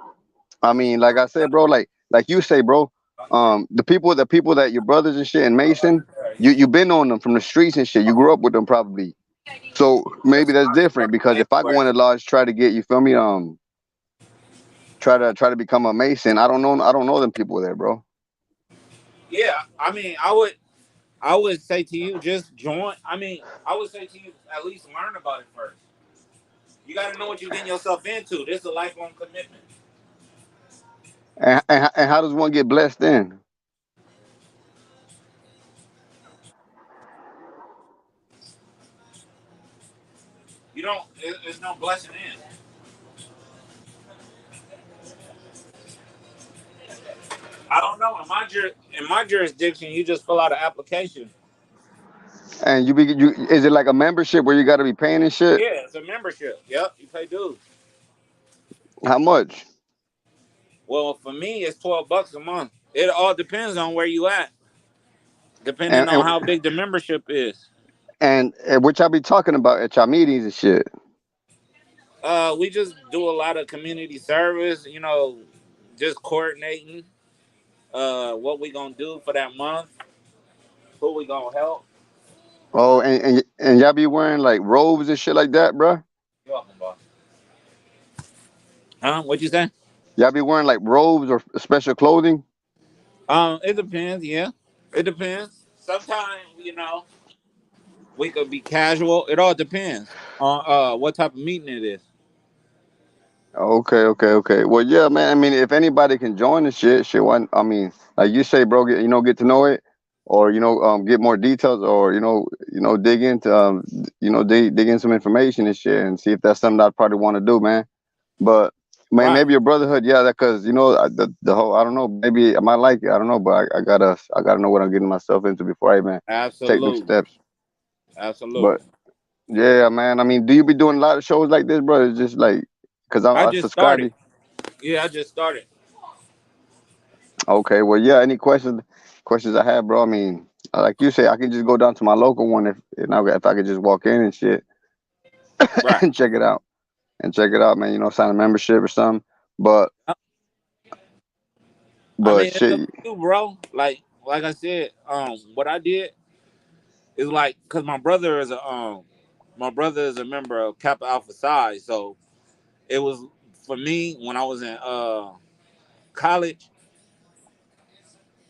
I mean, like I said, bro, like you say, bro, the people that your brothers and shit and Mason, you been on them from the streets and shit. You grew up with them probably. So maybe that's different because if I go in the lodge try to get you feel me try to become a mason, I don't know them people there, bro.
Yeah. I mean, I would say to you, just join. I mean, I would say to you, at least learn about it first. You got to know what you're getting yourself into. This is a lifelong commitment.
And how does one get blessed in?
You don't. There's no blessing in. I don't know. In my jurisdiction, you just fill out an application.
And you is it like a membership where you got to be paying and shit?
Yeah, it's a membership. Yep, you pay dues.
How much?
Well, for me, it's $12 a month. It all depends on where you at, depending
And
on how big the membership is.
and which I be talking about at y'all meetings and shit.
We just do a lot of community service. Just coordinating what we gonna do for that month, who we gonna help.
Oh, and y'all be wearing like robes and shit like that, bro.
You're welcome, boss. Huh? What you say?
Y'all be wearing like robes or special clothing.
It depends. Yeah, it depends. Sometimes we could be casual. It all depends on what type of meeting it is.
Okay, okay, okay. Well, yeah, man. I mean, if anybody can join the shit, why? I mean, like you say, bro, get to know it, or get more details, or dig into, dig in some information and shit, and see if that's something I probably want to do, man. But man,
Right.
maybe your brotherhood, yeah, that because the whole, I don't know, maybe I might like it, I don't know, but I gotta know what I'm getting myself into before I even take them
Absolutely.
steps. But
Absolutely.
yeah, man. I mean, do you be doing a lot of shows like this, bro? It's just like, cause
I
I
just
subscribe
started.
to.
Yeah, I just started.
Okay, well, yeah. Any questions I have, bro? I mean, like you say, I can just go down to my local one if I could just walk in and shit
Right.
and check it out, man. Sign a membership or something. But
I
But
mean, it's up
shit,
to you, bro. Like I said, what I did is like, cause my brother is a member of Kappa Alpha Psi, so it was for me when I was in college.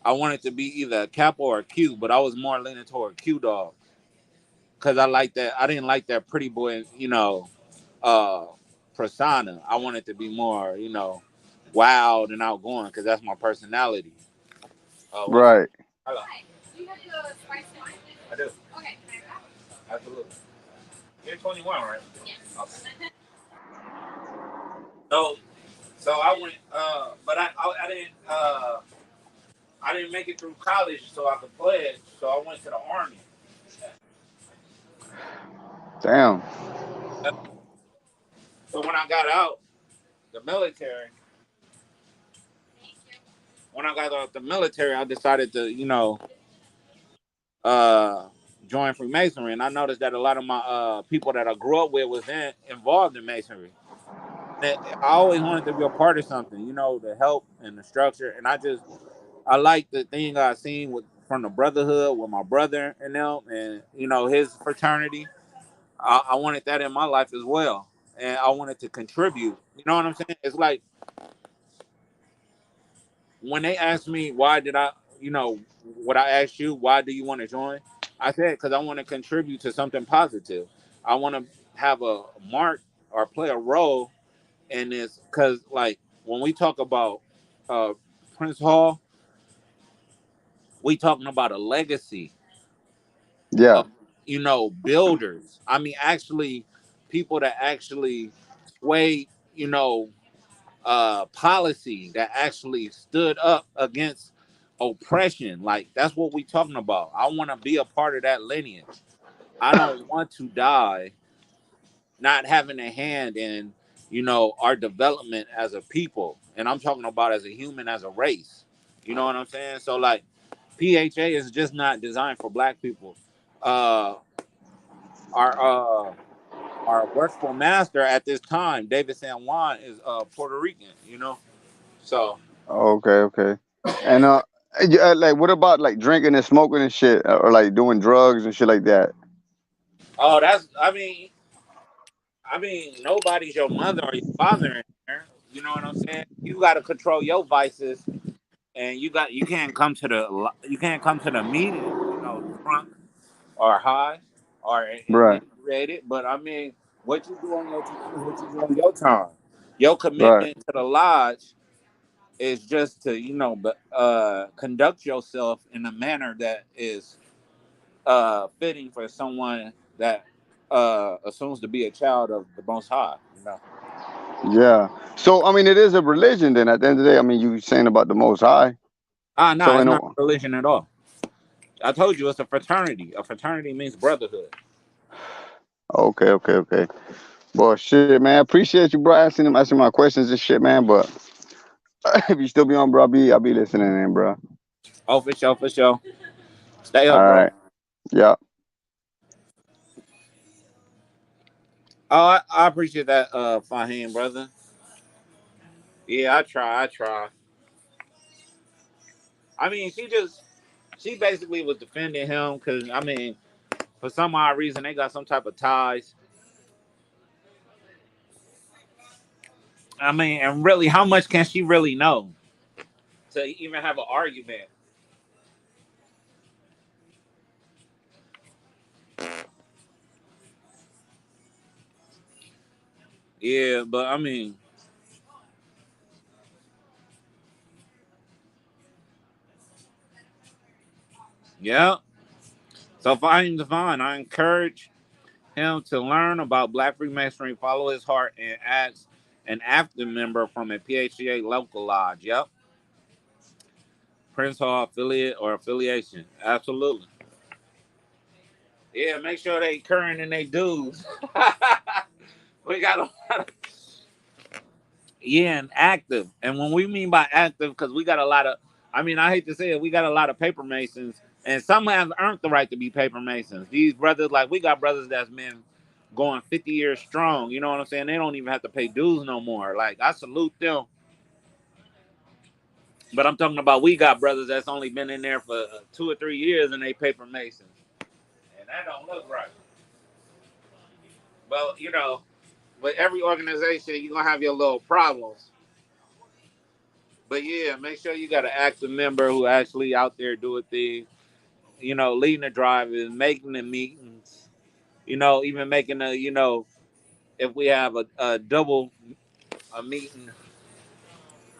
I wanted to be either a Kappa or a Q, but I was more leaning toward Q dog, cause I like that. I didn't like that pretty boy, uh, persona. I wanted to be more, wild and outgoing, cause that's my personality. One second.
right?
Hello. I do. Absolutely. You're 21, right? Okay. So, so I went, but I didn't make it through college, so I could pledge. So I went to the army.
Damn.
So when I got out the military, I decided to, uh, join Freemasonry, and I noticed that a lot of my people that I grew up with was involved in masonry. I always wanted to be a part of something, the help and the structure, and I like the thing I seen with from the brotherhood with my brother and them, and his fraternity. I wanted that in my life as well, and I wanted to contribute. You know what I'm saying? It's like when they asked me why did I, what I asked you, why do you want to join? I said because I want to contribute to something positive. I want to have a mark or play a role in this, because like when we talk about uh, Prince Hall, we talking about a legacy
Yeah.
of builders. I mean, actually, people that actually swayed, policy that actually stood up against oppression. Like that's what we talking about. I want to be a part of that lineage. I don't want to die not having a hand in our development as a people, and I'm talking about as a human, as a race. You know what I'm saying? So like, PHA is just not designed for Black people. Uh, our our worshipful master at this time, David San Juan, is Puerto Rican. So
Okay, okay. And like, what about like drinking and smoking and shit, or like doing drugs and shit like that?
that's I mean nobody's your mother or your father in there. You know what I'm saying? You got to control your vices, and you can't come to the meeting drunk or high or
Right,
inebriated. But I mean, what you do on your time is what you do on your time. Your
right.
commitment to the lodge is just to conduct yourself in a manner that is fitting for someone that assumes to be a child of the Most High.
Yeah. So I mean, it is a religion. Then at the end of the day, I mean, you saying about the Most High.
No,
So
it's
in a
not religion at all. I told you it's a fraternity. A fraternity means brotherhood.
okay, okay, okay. Well, shit, man. Appreciate you, bro, asking my questions and shit, man. But if you still be on, bro, I'll be listening in, bro.
Oh, for sure, for sure. Stay
All
up, bro.
right. Yeah.
Oh, I appreciate that, Fahim, brother. Yeah, I try. I try. I mean, she basically was defending him because I mean, for some odd reason, they got some type of ties. I mean, and really, how much can she really know to even have an argument? Yeah, but I mean, yeah. So Fahim Devon, I encourage him to learn about Black Freemasonry, follow his heart, and ask an active member from a PHA local lodge. Yep. Prince Hall affiliate or affiliation. Absolutely. Yeah, make sure they current in they dues. We got a lot of, yeah, and active. And when we mean by active, because we got a lot of, I mean, I hate to say it, we got a lot of paper masons, and some have earned the right to be paper masons. These brothers, like we got brothers that's been going 50 years strong. You know what I'm saying? They don't even have to pay dues no more. Like I salute them But I'm talking about we got brothers that's only been in there for 2 or 3 years and they paper masons, and that don't look right. Well, with every organization, you're gonna have your little problems. But yeah, make sure you got an active member who actually out there doing things. Leading the drivers, making the meetings. Even making if we have a double a meeting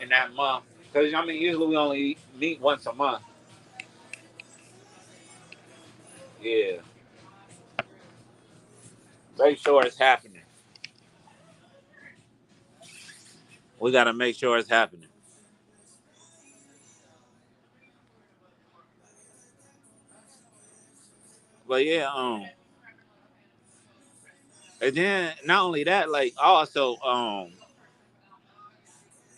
in that month, because usually we only meet once a month. Yeah, make sure it's happening. We got to make sure it's happening. But yeah, and then not only that, like also,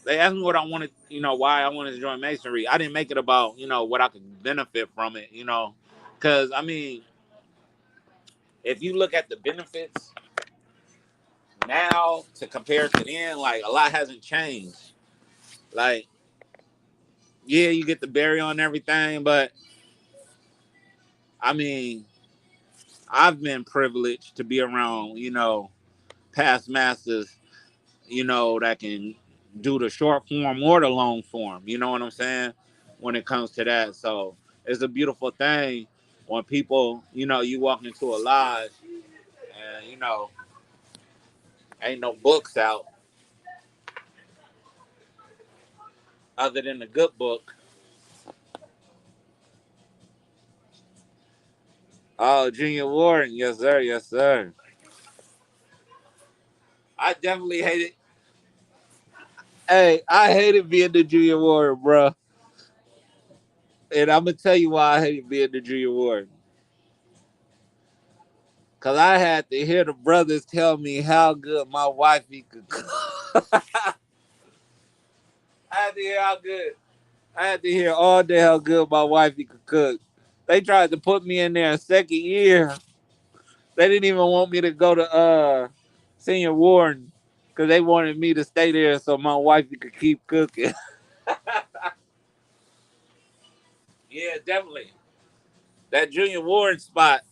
they asked me what I wanted, why I wanted to join masonry. I didn't make it about, what I could benefit from it, because if you look at the benefits now to compare to then, like a lot hasn't changed. Like, yeah, you get the burial and everything, but I mean, I've been privileged to be around, past masters, that can do the short form or the long form. You know what I'm saying? When it comes to that. So it's a beautiful thing when people, you walk into a lodge and, ain't no books out other than the good book. Oh, Junior Warden. Yes, sir. Yes, sir. I definitely hated. Hey, I hated being the Junior Warden, bro. And I'm gonna tell you why I hated being the Junior Warden. Cause I had to hear the brothers tell me how good my wifey could cook. I had to hear how good. I had to hear all day how good my wifey could cook. They tried to put me in there a second year. They didn't even want me to go to senior warden because they wanted me to stay there so my wifey could keep cooking. Yeah, definitely. That junior warden spot.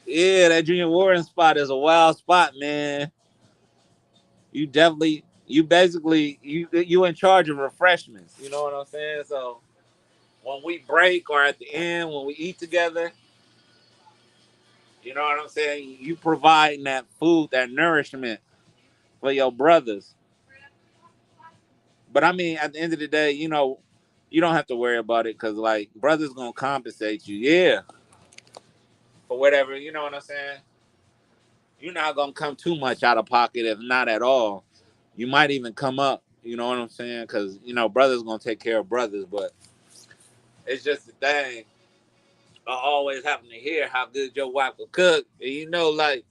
Yeah, that junior warden spot is a wild spot, man. You basically you in charge of refreshments. You know what I'm saying? So when we break or at the end when we eat together, you know what I'm saying? You providing that food, that nourishment for your brothers. But I mean, at the end of the day, you don't have to worry about it because like brothers gonna compensate you, yeah, for whatever. You know what I'm saying? You're not gonna come too much out of pocket, if not at all. You might even come up. You know what I'm saying? Because brothers gonna take care of brothers, but it's just the thing. I always happen to hear how good your wife will cook, and like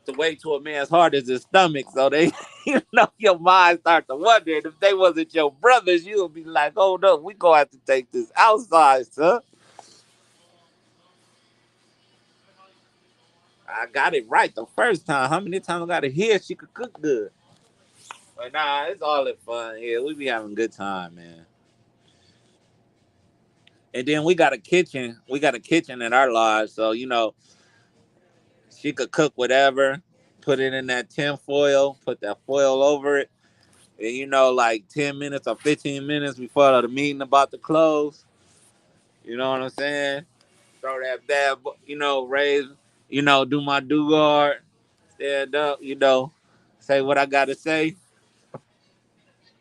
the way to a man's heart is his stomach. So they, your mind starts to wonder. And if they wasn't your brothers, you'll be like, "Hold up, we gonna have to take this outside, son." I got it right the first time. How many times I got to hear she could cook good? But nah, it's all in fun. Yeah, we be having a good time, man. And then we got a kitchen. We got a kitchen in our lodge, so she could cook whatever. Put it in that tin foil. Put that foil over it. And like 10 minutes or 15 minutes before the meeting about to close. You know what I'm saying? Throw that bad, raise. Do my do guard. Stand up. Say what I gotta say.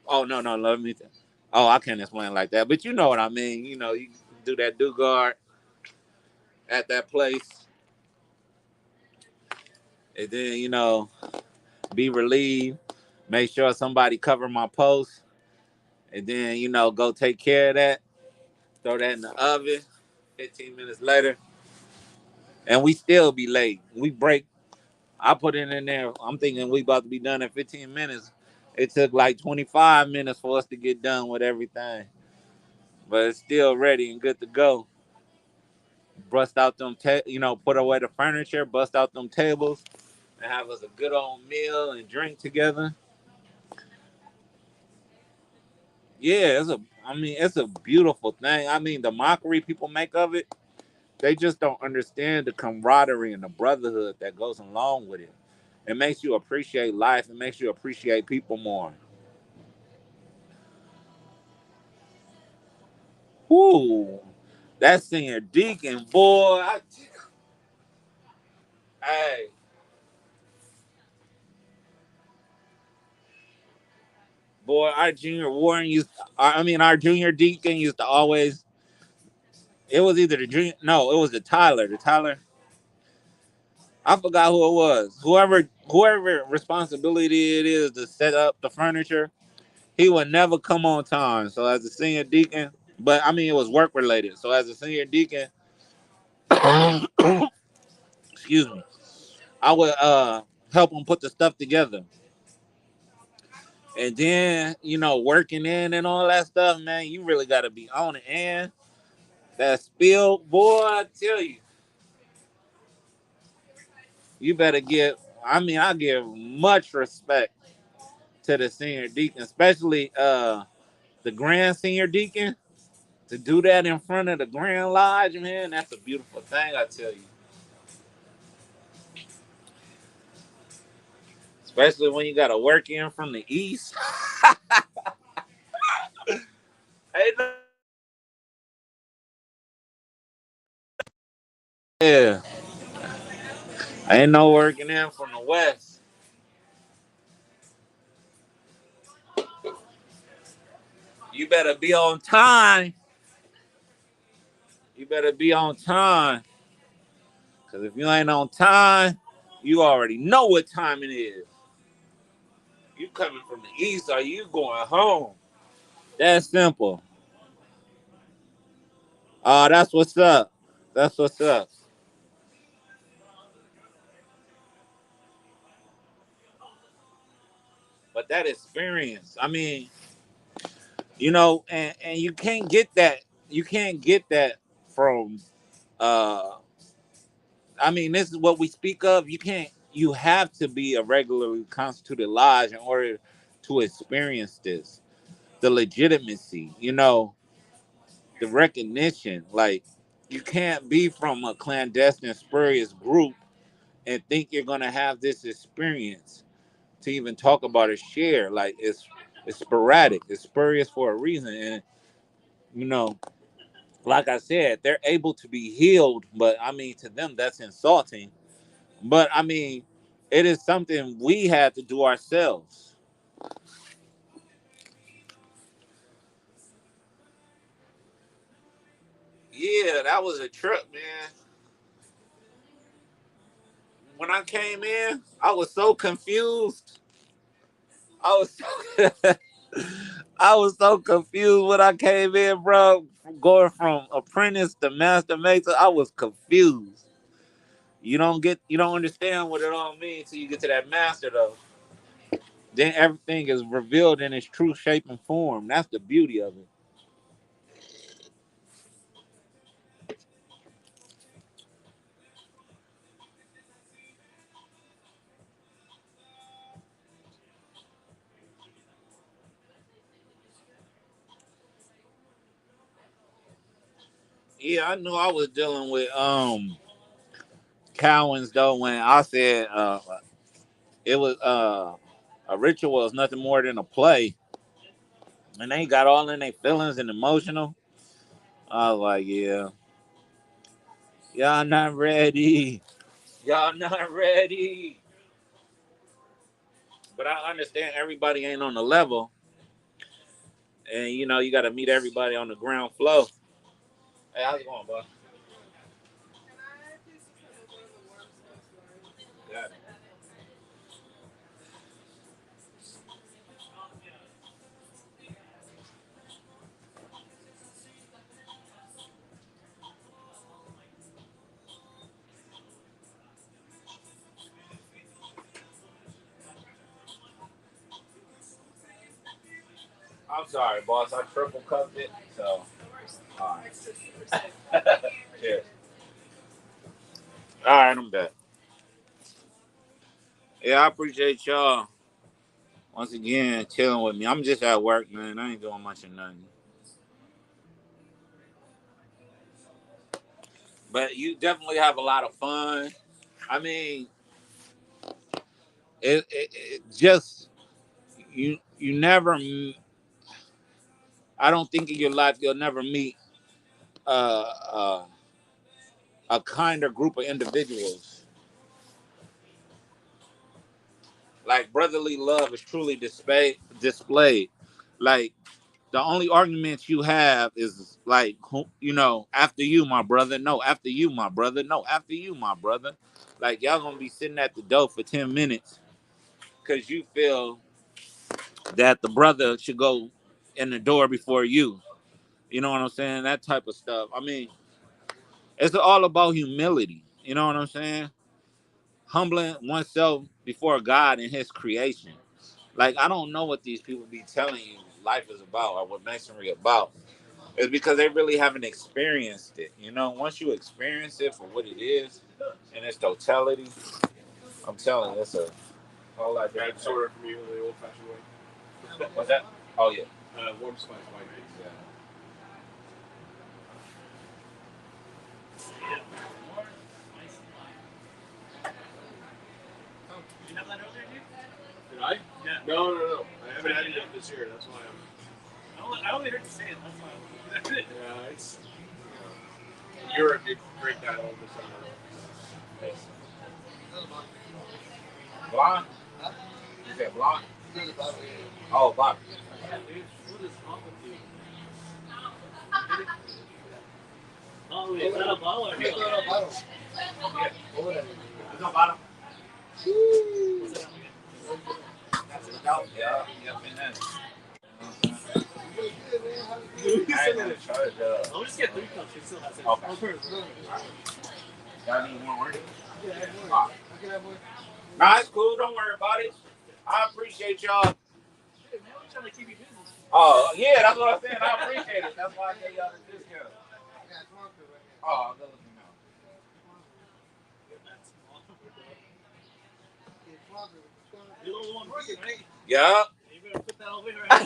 Oh no, no, let me. Oh, I can't explain like that, but you know what I mean. You do that do guard at that place, and then be relieved. Make sure somebody cover my post, and then go take care of that. Throw that in the oven. 15 minutes later, and we still be late. We break. I put it in there. I'm thinking we about to be done in 15 minutes. It took like 25 minutes for us to get done with everything, but it's still ready and good to go. Bust out them, put away the furniture, bust out them tables, and have us a good old meal and drink together. Yeah, it's a beautiful thing. I mean, the mockery people make of it, they just don't understand the camaraderie and the brotherhood that goes along with it. It makes you appreciate life. It makes you appreciate people more. Whoo, that senior deacon, boy. Hey, boy, our junior warden used, our junior deacon used to always, it was either the junior, no, it was the Tyler. The Tyler, I forgot who it was. Whoever responsibility it is to set up the furniture, he would never come on time. So as a senior deacon, but I mean it was work related. So as a senior deacon, excuse me, I would help him put the stuff together. And then, working in and all that stuff, man, you really gotta be on it. And that spill, boy, I tell you, you better give, I give much respect to the senior deacon, especially the grand senior deacon. To do that in front of the Grand Lodge, man, that's a beautiful thing, I tell you. Especially when you got to work in from the east. Ain't no, yeah, ain't no working in from the west. You better be on time. You better be on time. Because if you ain't on time, you already know what time it is. You coming from the east or you going home. That's simple. Oh, that's what's up. That's what's up. But that experience, and you can't get that. You can't get that from. Uh, this is what we speak of. You can't. You have to be a regularly constituted lodge in order to experience this. The legitimacy, the recognition. Like you can't be from a clandestine, spurious group and think you're gonna have this experience to even talk about or share. Like it's sporadic. It's spurious for a reason, and you know like I said, they're able to be healed, but to them that's insulting. But it is something we had to do ourselves. Yeah, that was a trip, man. When I came in, I was so confused. I was so I was so confused when I came in, bro. Going from apprentice to master mason, I was confused. You don't understand what it all means till you get to that master though. Then everything is revealed in its true shape and form. That's the beauty of it. Yeah, I knew I was dealing with Cowens though when I said it was a ritual is nothing more than a play, and they got all in their feelings and emotional. I was like, yeah, y'all not ready. Y'all not ready. But I understand everybody ain't on the level, and you got to meet everybody on the ground floor. Hey, how's it going, boss? Yeah. I'm sorry, boss. I triple cupped it, so. All right. Cheers. All right, I'm back. Yeah, I appreciate y'all Once again, chilling with me. I'm just at work, man. I ain't doing much of nothing. But you definitely have a lot of fun. I mean, it just you never. I don't think in your life you'll never meet uh, uh, a kinder group of individuals. Like brotherly love is truly displayed. Like the only arguments you have is like, after you, my brother. No, after you, my brother. No, after you, my brother. Like y'all gonna be sitting at the door for 10 minutes because you feel that the brother should go in the door before you. You know what I'm saying? That type of stuff. I mean, it's all about humility. You know what I'm saying? Humbling oneself before God and His creation. Like I don't know what these people be telling you life is about or what masonry about. It's because they really haven't experienced it. Once you experience it for what it is in its totality, I'm telling you, it's a whole lot different. I'd order from you the old-fashioned way. What's that? Oh yeah. Warm spice white. Yeah. Did you have that earlier, dude? Did I? Yeah. No. I haven't had it yet this year. That's why I only heard you say it. That's why yeah, it's. Europe, you drink that all the summer. Blonde? You said blonde? Oh, bottle. Yeah, dude. What is wrong with you? Oh, is that a bottle or no? Bottle. Yeah. There's no bottle. What's that? That's a doubt. Yeah. I'm just get 3 cups. You still have it. Okay. Y'all need more work? Yeah. Nah, it's cool. Don't worry about it. I appreciate y'all. Hey, man, we're trying to keep you busy. Oh, yeah, that's what I'm saying. I appreciate it. That's why I gave y'all the discount. Oh, good looking now. You're the one working, right? Yeah. You better put that over here. Right?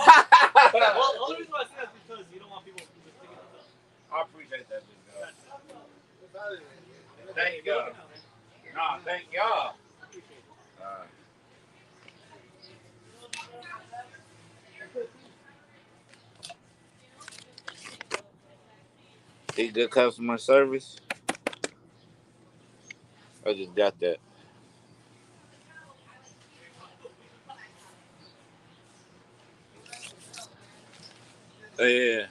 Well, the only reason why I say that is because you don't want people to just pick it up. I appreciate that, big guy. Thank y'all. Nah, thank y'all. Good customer service. I just got that. Yeah.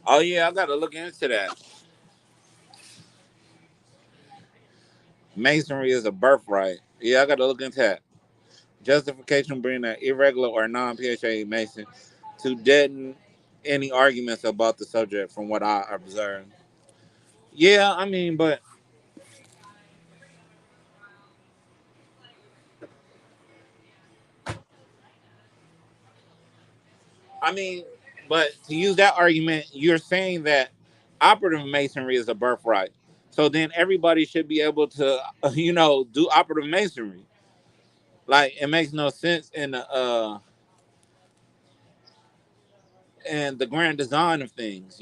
Oh yeah, I gotta look into that. Masonry is a birthright. Yeah, I gotta look into that. Justification bringing an irregular or non-PHA Mason to deaden any arguments about the subject from what I observed. Yeah, I mean, but I mean, but to use that argument, you're saying that operative masonry is a birthright. So then everybody should be able to, do operative masonry. Like it makes no sense in the grand design of things,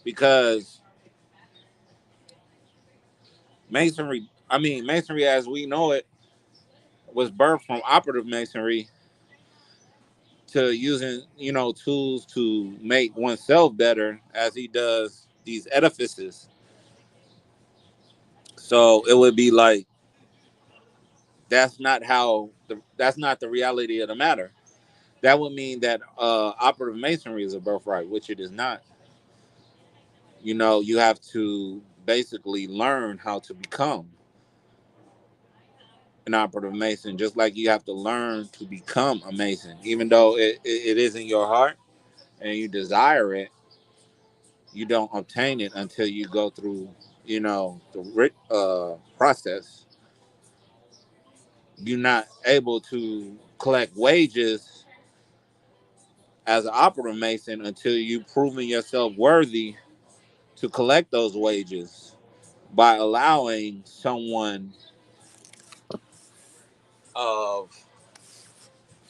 because masonry as we know it was birthed from operative masonry to using, tools to make oneself better as he does these edifices. So it would be like that's not the reality of the matter. That would mean that operative masonry is a birthright, which it is not. You have to basically learn how to become an operative mason, just like you have to learn to become a mason. Even though it is in your heart and you desire it, you don't obtain it until you go through, the process. You're not able to collect wages as an opera mason until you've proven yourself worthy to collect those wages by allowing of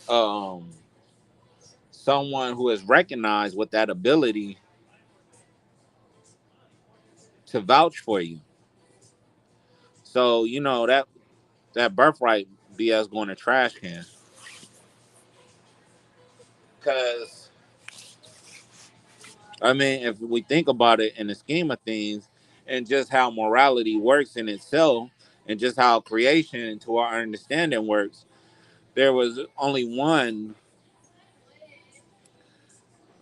um, someone who is recognized with that ability to vouch for you. So that birthright BS going to trash can. Because I mean, if we think about it in the scheme of things, and just how morality works in itself, and just how creation, to our understanding, works, there was only one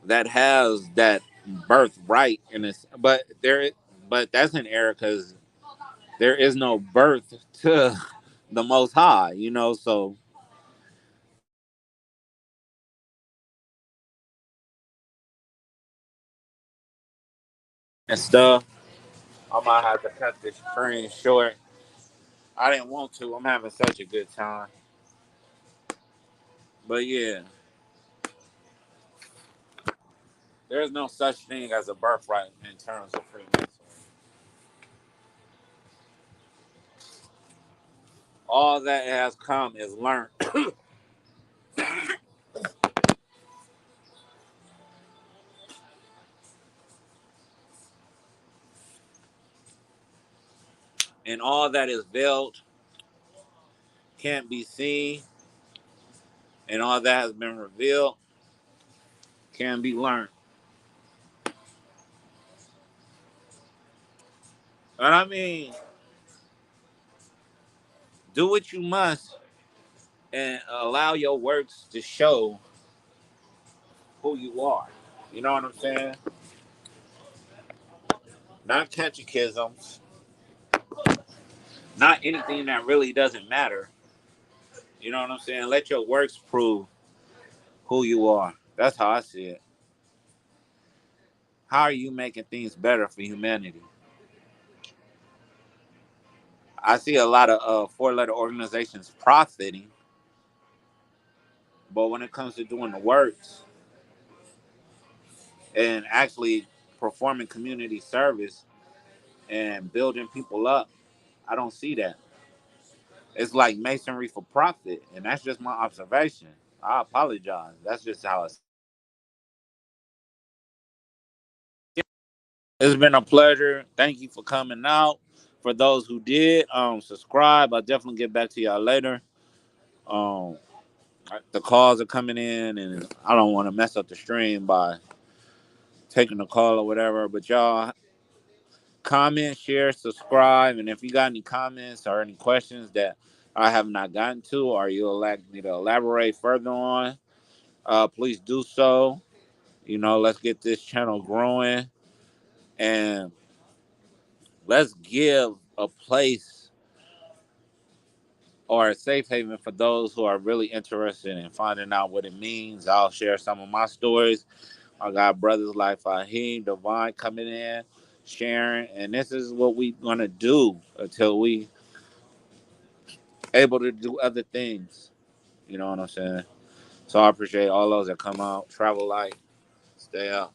that has that birthright in this. But that's an error because there is no birth to the Most High. So and stuff. I might have to cut this stream short. I didn't want to. I'm having such a good time. But yeah, there's no such thing as a birthright in terms of Freemasonry. All that has come is learned. And all that is veiled can't be seen. And all that has been revealed can be learned. And I mean, do what you must and allow your works to show who you are. You know what I'm saying? Not catechisms, not anything that really doesn't matter. You know what I'm saying? Let your works prove who you are. That's how I see it. How are you making things better for humanity? I see a lot of four-letter organizations profiting, but when it comes to doing the works and actually performing community service and building people up, I don't see that. It's like masonry for profit, and that's just my observation. I apologize. That's just how it's. It's been a pleasure. Thank you for coming out. For those who did, subscribe. I'll definitely get back to y'all later. Um, the calls are coming in, and I don't want to mess up the stream by taking the call or whatever. But y'all, comment, share, subscribe, and if you got any comments or any questions that I have not gotten to, or you'd like me to elaborate further on, please do so. Let's get this channel growing, and let's give a place or a safe haven for those who are really interested in finding out what it means. I'll share some of my stories. I got brothers like Fahim, Divine coming in, sharing, and this is what we're gonna do until we able to do other things. You know what I'm saying? So I appreciate all those that come out. Travel light, stay up.